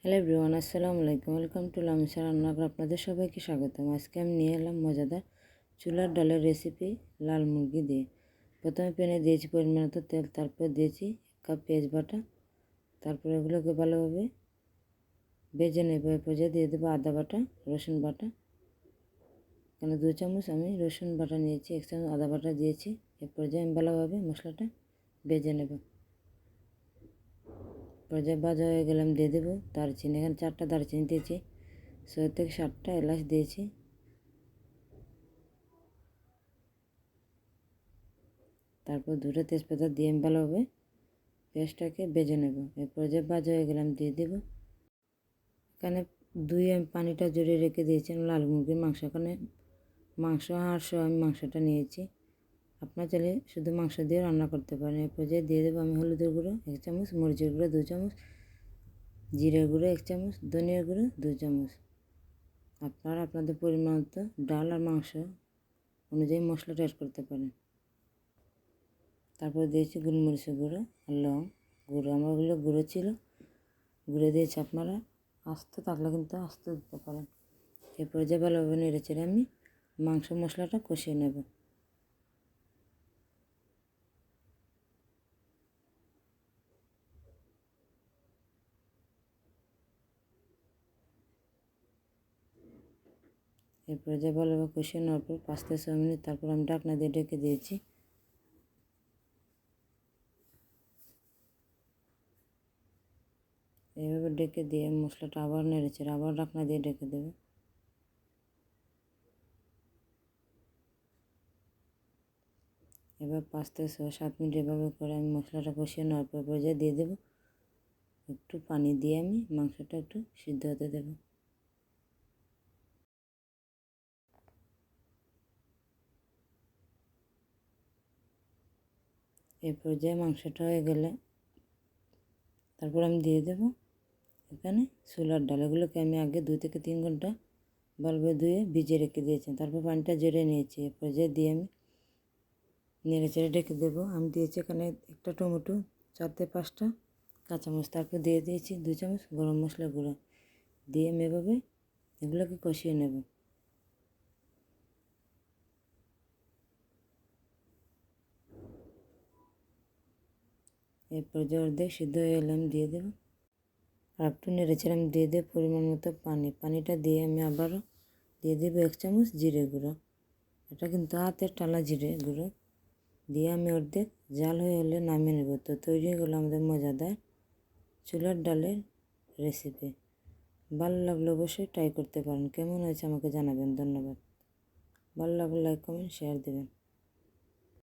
Hello everyone, আসসালামু আলাইকুম। Welcome to Lamisha রান্নাঘর। আপনাদের সবাইকে স্বাগতম। আজকে আমি নিয়ে এলাম মজাদার চুলার ডালের রেসিপি লাল মুরগি দিয়ে। প্রথমে প্যানে দিয়েছি পরিমাণ মতো তেল, তারপর দিয়েছি 1 কাপ পেঁয়াজ বাটা, তারপর এগুলোকে ভালোভাবে ভেজে নেব। এর পর্যায়ে দিয়ে দেবো আদা বাটা, রসুন বাটা। এখানে 2 চামচ আমি রসুন বাটা নিয়েছি, 1 চামচ আদা বাটা দিয়েছি। এর পর্যায়ে আমি ভালোভাবে মশলাটা ভেজে নেব। পর্যায়ে ভাজা হয়ে গেলাম দিয়ে দেবো দারচিনি। এখানে 4টা দারচিনি দিয়েছি, 6 থেকে 7টা এলাচ দিয়েছি। তারপর 2টা তেজপাতা দিয়ে আমি ভালোভাবে পেঁয়াজটাকে ভেজে নেব। এর পর্যায়ে ভাজা হয়ে গেলাম দিয়ে দেব এখানে আমি পানিটা জড়িয়ে রেখে দিয়েছিলাম লাল মুরগির মাংস। এখানে মাংস হাড়সহ আমি মাংসটা নিয়েছি। আপনার চাইলে শুধু মাংস দিয়ে রান্না করতে পারেন। এর পর্যায়ে দিয়ে দেবো আমি হলুদের গুঁড়ো 1 চামচ, মরিচের গুঁড়ো 2 চামচ, জিরের গুঁড়ো 1 চামচ, ধনিয়ার গুঁড়ো 2 চামচ। আপনারা আপনাদের পরিমাণ মতো ডাল আর মাংস অনুযায়ী মশলাটা অ্যাড করতে পারেন। তারপর দিয়েছি গোলমরিচের গুঁড়ো আর লং গুঁড়ো। আমার ওগুলো গুঁড়ো ছিল, গুঁড়ো দিয়েছি। আপনারা আস্ত থাকলে কিন্তু আস্ত দিতে পারেন। এরপরে যে ভালোভাবে নেড়ে চেড়ে আমি মাংস মশলাটা কষিয়ে নেব। এরপরে যে ভালোভাবে কষিয়ে নেওয়ার পর 5 থেকে 6 মিনিট তারপর আমি ঢাকনা দিয়ে ঢেকে দিয়েছি। এইভাবে ঢেকে দিয়ে মশলাটা আবার নেড়ে চেড়ে আবার ঢাকনা দিয়ে ঢেকে দেবে। এবার 5 থেকে 7 মিনিট এভাবে করে আমি মশলাটা কষিয়ে নেওয়ার পর পর্যায়ে দিয়ে দেবো একটু পানি দিয়ে আমি মাংসটা একটু সিদ্ধ হতে দেবো। এই পর্যায়ে মাংসটা হয়ে গেলে তারপর আমি দিয়ে দেবো এখানে ছোলার ডাল। এগুলোকে আমি আগে 2 থেকে 3 ঘন্টা ভালোভাবে ধুয়ে ভিজিয়ে রেখে দিয়েছি। তারপর পানিটা ঝরিয়ে নিয়েছি। এ পর্যায়ে দিয়ে আমি নেড়ে চেড়ে ঢেকে দেবো। আমি দিয়েছি এখানে একটা টমেটো, 4 থেকে 5টা কাঁচামরিচ। তারপর দিয়ে দিয়েছি 2 চামচ গরম মশলা গুঁড়ো দিয়ে আমি এভাবে এগুলোকে কষিয়ে নেব। এই পর্যায়ে অর্ধেক সিদ্ধ হয়ে এলে আমি দিয়ে দেবো আর একটু নেড়ে চেড়ে আমি দিয়ে দেবো পরিমাণ মতো পানি। পানিটা দিয়ে আমি আবারও দিয়ে দেবো 1 চামচ জিরে গুঁড়ো। এটা কিন্তু হাতের টালা জিরে গুঁড়ো দিয়ে আমি অর্ধেক জাল হয়ে হলে নামিয়ে নেব। তো তৈরি হয়ে গেলো আমাদের মজাদার চুলার ডালের রেসিপি। ভালো লাগলে অবশ্যই ট্রাই করতে পারেন। কেমন হয়েছে আমাকে জানাবেন। ধন্যবাদ। ভালো লাগলে লাইক, কমেন্ট, শেয়ার দেবেন।